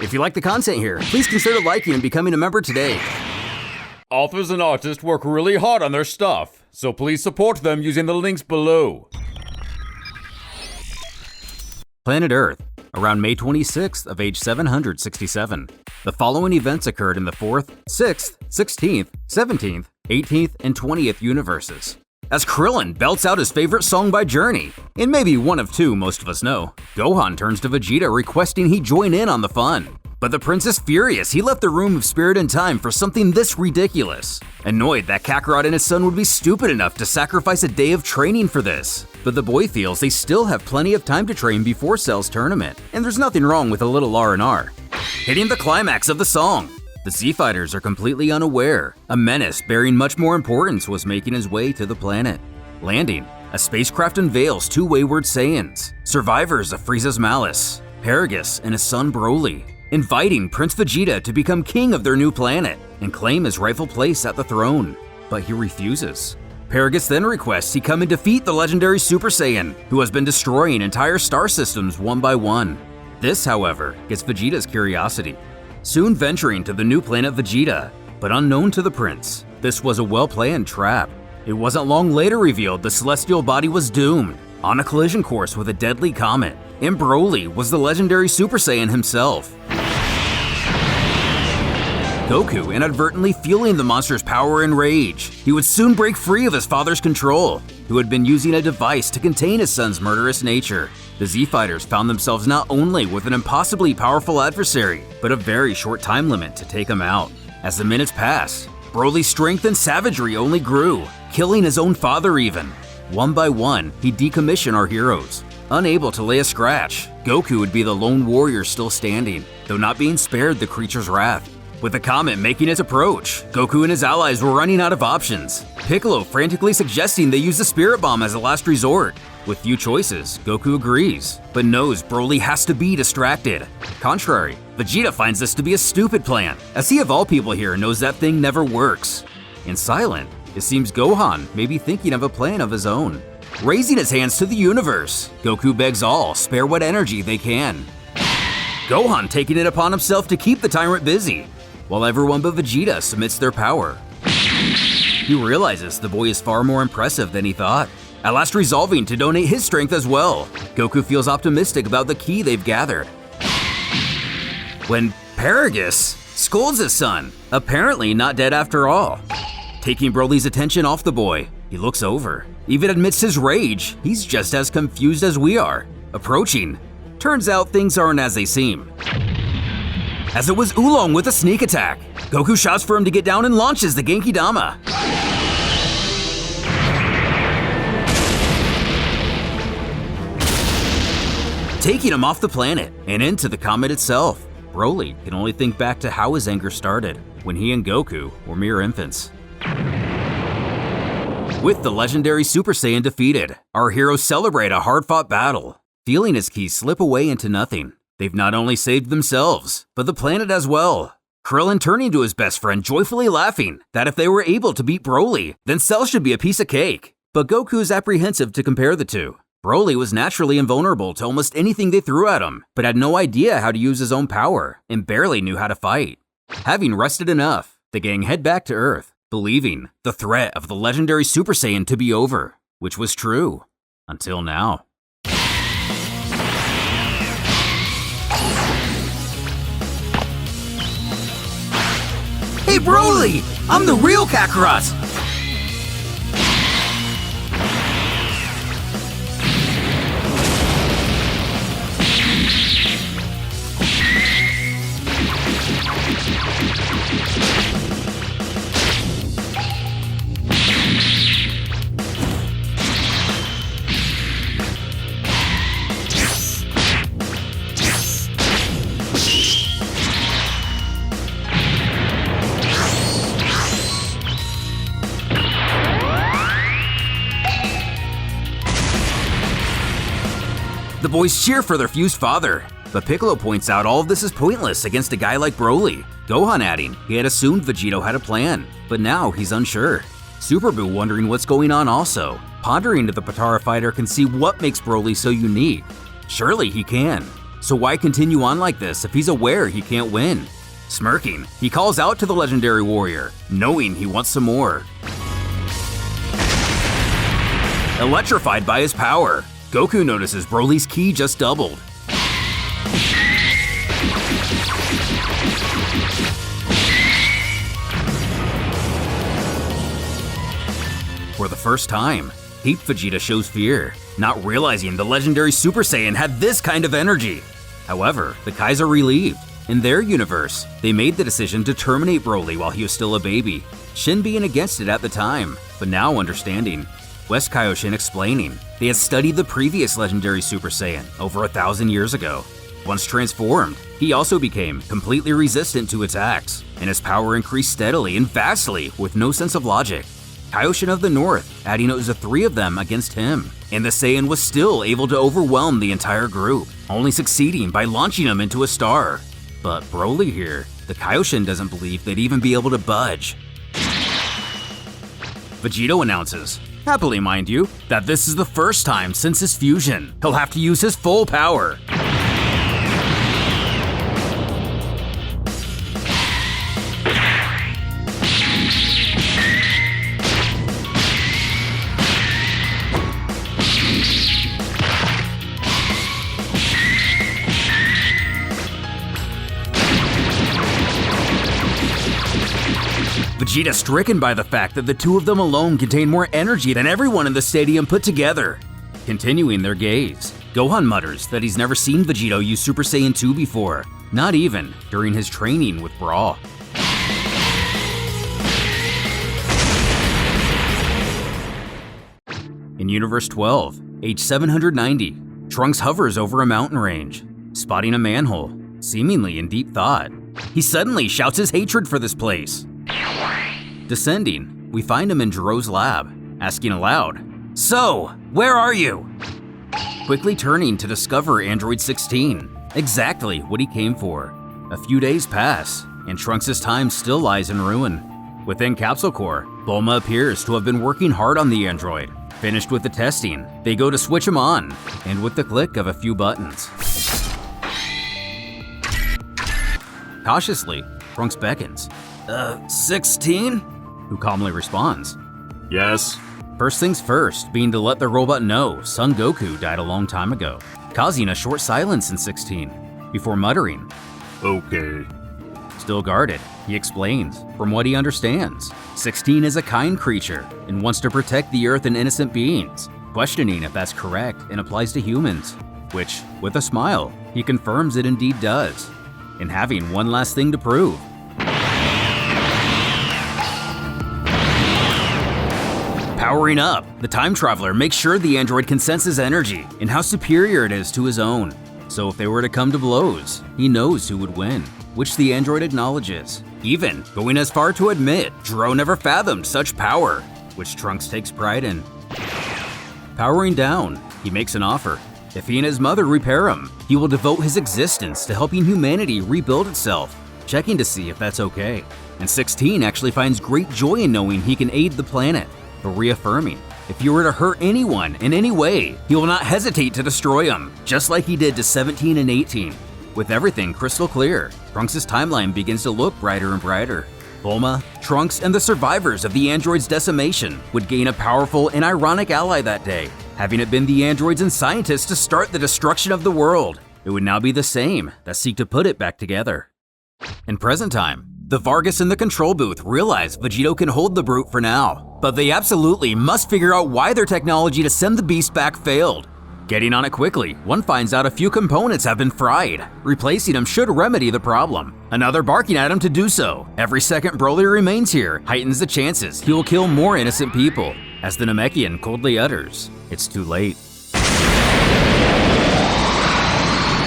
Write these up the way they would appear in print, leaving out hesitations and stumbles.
If you like the content here, please consider liking and becoming a member today. Authors and artists work really hard on their stuff, so please support them using the links below. Planet Earth, around May 26th of age 767. The following events occurred in the 4th, 6th, 16th, 17th, 18th, and 20th universes. As Krillin belts out his favorite song by Journey, and maybe one of two most of us know, Gohan turns to Vegeta requesting he join in on the fun. But the prince is furious he left the room of spirit and time for something this ridiculous. Annoyed that Kakarot and his son would be stupid enough to sacrifice a day of training for this. But the boy feels they still have plenty of time to train before Cell's tournament, and there's nothing wrong with a little R&R. Hitting the climax of the song, the Z-Fighters are completely unaware. A menace bearing much more importance was making his way to the planet. Landing, a spacecraft unveils two wayward Saiyans, survivors of Frieza's malice, Paragus and his son Broly, inviting Prince Vegeta to become king of their new planet and claim his rightful place at the throne. But he refuses. Paragus then requests he come and defeat the legendary Super Saiyan, who has been destroying entire star systems one by one. This, however, gets Vegeta's curiosity. Soon venturing to the new planet Vegeta, but unknown to the prince, this was a well-planned trap. It wasn't long later revealed the celestial body was doomed, on a collision course with a deadly comet, and Broly was the legendary Super Saiyan himself. Goku inadvertently fueling the monster's power and rage, he would soon break free of his father's control, who had been using a device to contain his son's murderous nature. The Z-Fighters found themselves not only with an impossibly powerful adversary, but a very short time limit to take him out. As the minutes passed, Broly's strength and savagery only grew, killing his own father even. One by one, he'd decommission our heroes. Unable to lay a scratch, Goku would be the lone warrior still standing, though not being spared the creature's wrath. With the comet making its approach, Goku and his allies were running out of options, Piccolo frantically suggesting they use the Spirit Bomb as a last resort. With few choices, Goku agrees, but knows Broly has to be distracted. Contrary, Vegeta finds this to be a stupid plan, as he of all people here knows that thing never works. And silent, it seems Gohan may be thinking of a plan of his own. Raising his hands to the universe, Goku begs all spare what energy they can. Gohan taking it upon himself to keep the tyrant busy, while everyone but Vegeta submits their power. He realizes the boy is far more impressive than he thought, at last resolving to donate his strength as well. Goku feels optimistic about the ki they've gathered, when Paragus scolds his son, apparently not dead after all. Taking Broly's attention off the boy, he looks over. Even amidst his rage, he's just as confused as we are. Approaching, turns out things aren't as they seem. As it was Oolong with a sneak attack, Goku shouts for him to get down and launches the Genki Dama. Taking him off the planet and into the comet itself. Broly can only think back to how his anger started, when he and Goku were mere infants. With the legendary Super Saiyan defeated, our heroes celebrate a hard-fought battle. Feeling his ki slip away into nothing, they've not only saved themselves, but the planet as well. Krillin turning to his best friend joyfully laughing that if they were able to beat Broly, then Cell should be a piece of cake. But Goku's apprehensive to compare the two. Broly was naturally invulnerable to almost anything they threw at him, but had no idea how to use his own power, and barely knew how to fight. Having rested enough, the gang head back to Earth, believing the threat of the legendary Super Saiyan to be over, which was true, until now. Hey Broly! I'm the real Kakarot! The boys cheer for their fused father, but Piccolo points out all of this is pointless against a guy like Broly. Gohan adding he had assumed Vegito had a plan, but now he's unsure. Super Buu wondering what's going on also, pondering if the Potara fighter can see what makes Broly so unique. Surely he can. so why continue on like this if he's aware he can't win? Smirking, he calls out to the legendary warrior, knowing he wants some more. Electrified by his power, Goku notices Broly's ki just doubled. For the first time, Ape Vegeta shows fear, not realizing the legendary Super Saiyan had this kind of energy. However, the Kais are relieved. In their universe, they made the decision to terminate Broly while he was still a baby, Shin being against it at the time, but now understanding. West Kaioshin explaining they had studied the previous legendary Super Saiyan over 1,000 years ago. Once transformed, he also became completely resistant to attacks, and his power increased steadily and vastly with no sense of logic. Kaioshin of the North adding it was the 3 of them against him, and the Saiyan was still able to overwhelm the entire group, only succeeding by launching him into a star. But Broly here, the Kaioshin doesn't believe they'd even be able to budge. Vegito announces, happily mind you, that this is the first time since his fusion he'll have to use his full power. Vegeta stricken by the fact that the 2 of them alone contain more energy than everyone in the stadium put together. Continuing their gaze, Gohan mutters that he's never seen Vegito use Super Saiyan 2 before, not even during his training with Brawl. In Universe 12, age 790, Trunks hovers over a mountain range, spotting a manhole, seemingly in deep thought. He suddenly shouts his hatred for this place. Descending, we find him in Jiro's lab, asking aloud, "So, where are you?" Quickly turning to discover Android 16, exactly what he came for. A few days pass, and Trunks' time still lies in ruin. Within Capsule Corp, Bulma appears to have been working hard on the android. Finished with the testing, they go to switch him on, and with the click of a few buttons. Cautiously, Trunks beckons. 16? Who calmly responds. Yes. First things first, being to let the robot know Son Goku died a long time ago, causing a short silence in 16, before muttering. Okay. Still guarded, he explains, from what he understands, 16 is a kind creature and wants to protect the Earth and innocent beings, questioning if that's correct and applies to humans, which, with a smile, he confirms it indeed does, and having one last thing to prove. Powering up, the time traveler makes sure the android can sense his energy and how superior it is to his own. So if they were to come to blows, he knows who would win, which the android acknowledges, even going as far to admit Jiro never fathomed such power, which Trunks takes pride in. Powering down, he makes an offer. If he and his mother repair him, he will devote his existence to helping humanity rebuild itself, checking to see if that's okay. And 16 actually finds great joy in knowing he can aid the planet, but reaffirming, if you were to hurt anyone in any way, he will not hesitate to destroy them, just like he did to 17 and 18. With everything crystal clear, Trunks' timeline begins to look brighter and brighter. Bulma, Trunks, and the survivors of the android's decimation would gain a powerful and ironic ally that day, having it been the androids and scientists to start the destruction of the world. It would now be the same that seek to put it back together. In present time, the Vargas in the control booth realize Vegito can hold the brute for now, but they absolutely must figure out why their technology to send the beast back failed. Getting on it quickly, one finds out a few components have been fried. Replacing them should remedy the problem. Another barking at him to do so. Every second Broly remains here heightens the chances he will kill more innocent people, as the Namekian coldly utters, "It's too late."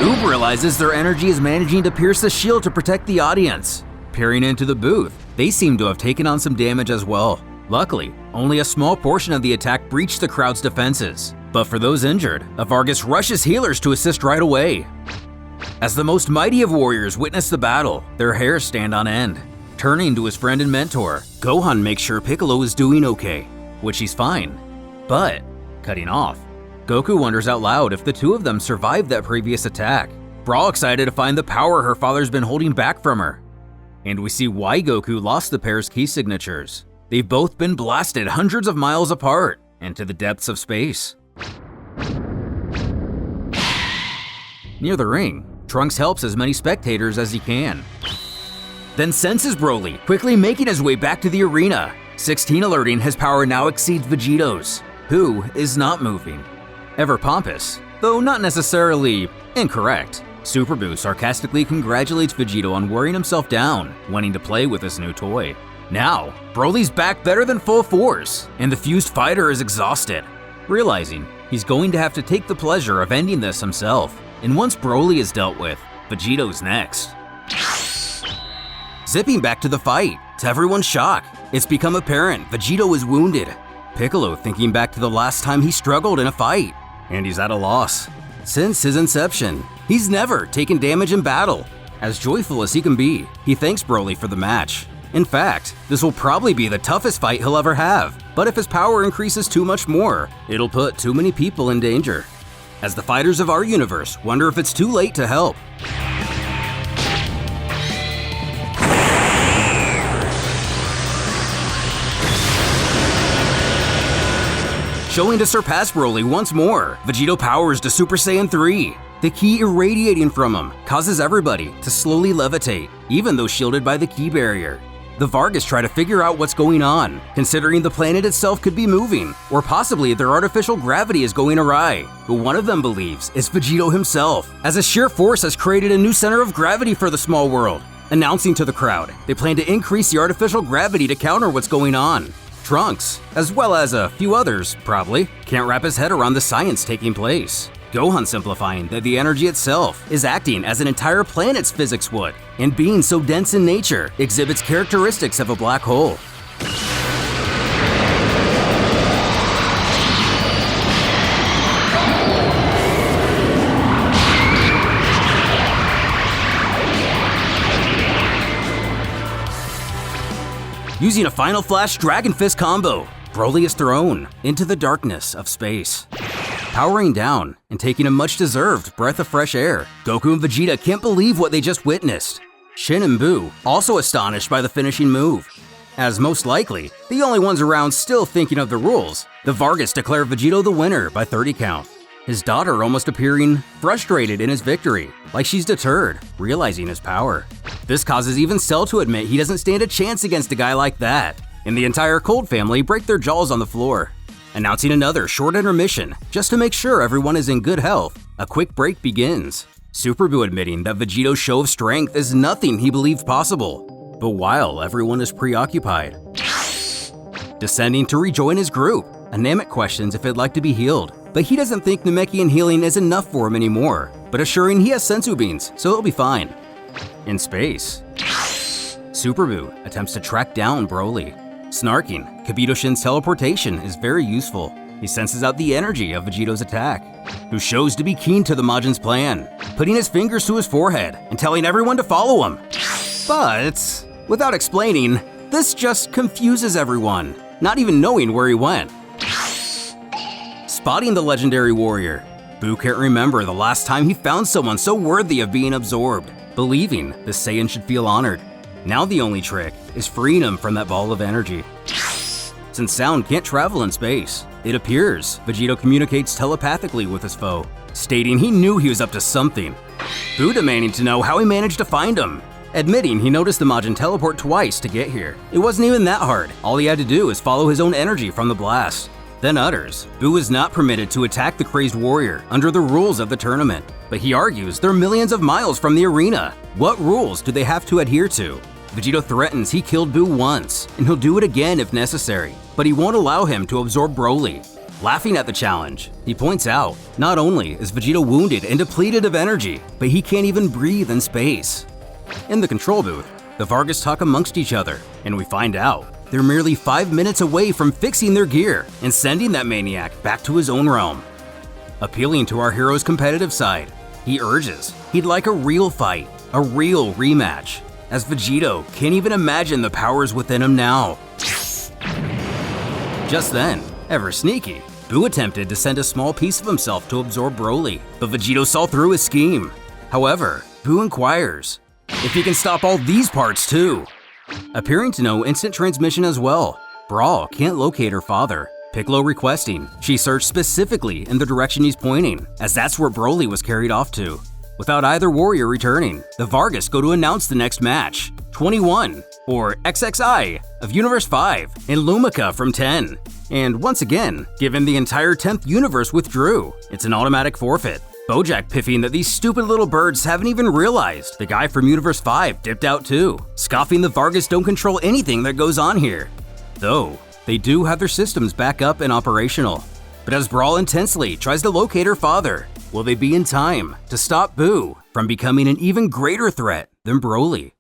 Oob realizes their energy is managing to pierce the shield to protect the audience. Peering into the booth, they seem to have taken on some damage as well. Luckily, only a small portion of the attack breached the crowd's defenses. But for those injured, a Vargas rushes healers to assist right away. As the most mighty of warriors witness the battle, their hair stand on end. Turning to his friend and mentor, Gohan makes sure Piccolo is doing okay, which he's fine. But, cutting off, Goku wonders out loud if the 2 of them survived that previous attack. We're all excited to find the power her father's been holding back from her. And we see why Goku lost the pair's key signatures. They've both been blasted hundreds of miles apart into the depths of space. Near the ring, Trunks helps as many spectators as he can. Then senses Broly, quickly making his way back to the arena. 16 alerting his power now exceeds Vegito's, who is not moving. Ever pompous, though not necessarily incorrect, Super Boo sarcastically congratulates Vegito on wearing himself down, wanting to play with this new toy. Now, Broly's back better than full force, and the fused fighter is exhausted, realizing he's going to have to take the pleasure of ending this himself. And once Broly is dealt with, Vegito's next. Zipping back to the fight, to everyone's shock, it's become apparent Vegito is wounded. Piccolo thinking back to the last time he struggled in a fight, and he's at a loss. Since his inception, he's never taken damage in battle. As joyful as he can be, he thanks Broly for the match. In fact, this will probably be the toughest fight he'll ever have, but if his power increases too much more, it'll put too many people in danger. As the fighters of our universe wonder if it's too late to help. Showing to surpass Broly once more, Vegito powers to Super Saiyan 3. The ki irradiating from him causes everybody to slowly levitate, even though shielded by the ki barrier. The Vargas try to figure out what's going on, considering the planet itself could be moving, or possibly their artificial gravity is going awry. But one of them believes it's Vegito himself, as a sheer force has created a new center of gravity for the small world. Announcing to the crowd, they plan to increase the artificial gravity to counter what's going on. Trunks, as well as a few others, probably, can't wrap his head around the science taking place. Gohan simplifying that the energy itself is acting as an entire planet's physics would, and being so dense in nature exhibits characteristics of a black hole. Using a Final Flash Dragon Fist combo, Broly is thrown into the darkness of space. Powering down and taking a much-deserved breath of fresh air, Goku and Vegeta can't believe what they just witnessed. Shin and Buu also astonished by the finishing move. As most likely, the only ones around still thinking of the rules, the Vargas declare Vegito the winner by 30 count. His daughter almost appearing frustrated in his victory, like she's deterred, realizing his power. This causes even Cell to admit he doesn't stand a chance against a guy like that, and the entire Cold family break their jaws on the floor. Announcing another short intermission, just to make sure everyone is in good health, a quick break begins. Super Buu admitting that Vegito's show of strength is nothing he believed possible. But while everyone is preoccupied, descending to rejoin his group, Namek questions if he'd like to be healed, but he doesn't think Namekian healing is enough for him anymore, but assuring he has sensu beans, so he'll be fine. In space, Super Buu attempts to track down Broly. Snarking, Kibito Shin's teleportation is very useful. He senses out the energy of Vegito's attack, who shows to be keen to the Majin's plan, putting his fingers to his forehead and telling everyone to follow him. But, without explaining, this just confuses everyone, not even knowing where he went. Spotting the legendary warrior, Buu can't remember the last time he found someone so worthy of being absorbed, believing the Saiyan should feel honored. Now the only trick is freeing him from that ball of energy. Since sound can't travel in space, it appears Vegito communicates telepathically with his foe, stating he knew he was up to something. Buu demanding to know how he managed to find him, admitting he noticed the Majin teleport twice to get here. It wasn't even that hard, all he had to do is follow his own energy from the blast. Then utters, Buu is not permitted to attack the crazed warrior under the rules of the tournament, but he argues they're millions of miles from the arena. What rules do they have to adhere to? Vegito threatens he killed Buu once, and he'll do it again if necessary, but he won't allow him to absorb Broly. Laughing at the challenge, he points out, not only is Vegito wounded and depleted of energy, but he can't even breathe in space. In the control booth, the Vargas talk amongst each other, and we find out they're merely 5 minutes away from fixing their gear and sending that maniac back to his own realm. Appealing to our hero's competitive side, he urges he'd like a real fight, a real rematch, as Vegito can't even imagine the powers within him now. Just then, ever sneaky, Buu attempted to send a small piece of himself to absorb Broly, but Vegito saw through his scheme. However, Boo inquires if he can stop all these parts too. Appearing to know instant transmission as well, Brawl can't locate her father. Piccolo requesting she search specifically in the direction he's pointing, as that's where Broly was carried off to. Without either warrior returning, the Vargas go to announce the next match, 21, or XXI, of Universe 5, and Lumica from 10. And once again, given the entire 10th universe withdrew, it's an automatic forfeit. Bojack piffing that these stupid little birds haven't even realized the guy from Universe 5 dipped out too, scoffing the Vargas don't control anything that goes on here. Though, they do have their systems back up and operational. But as Brawl intensely tries to locate her father, will they be in time to stop Boo from becoming an even greater threat than Broly?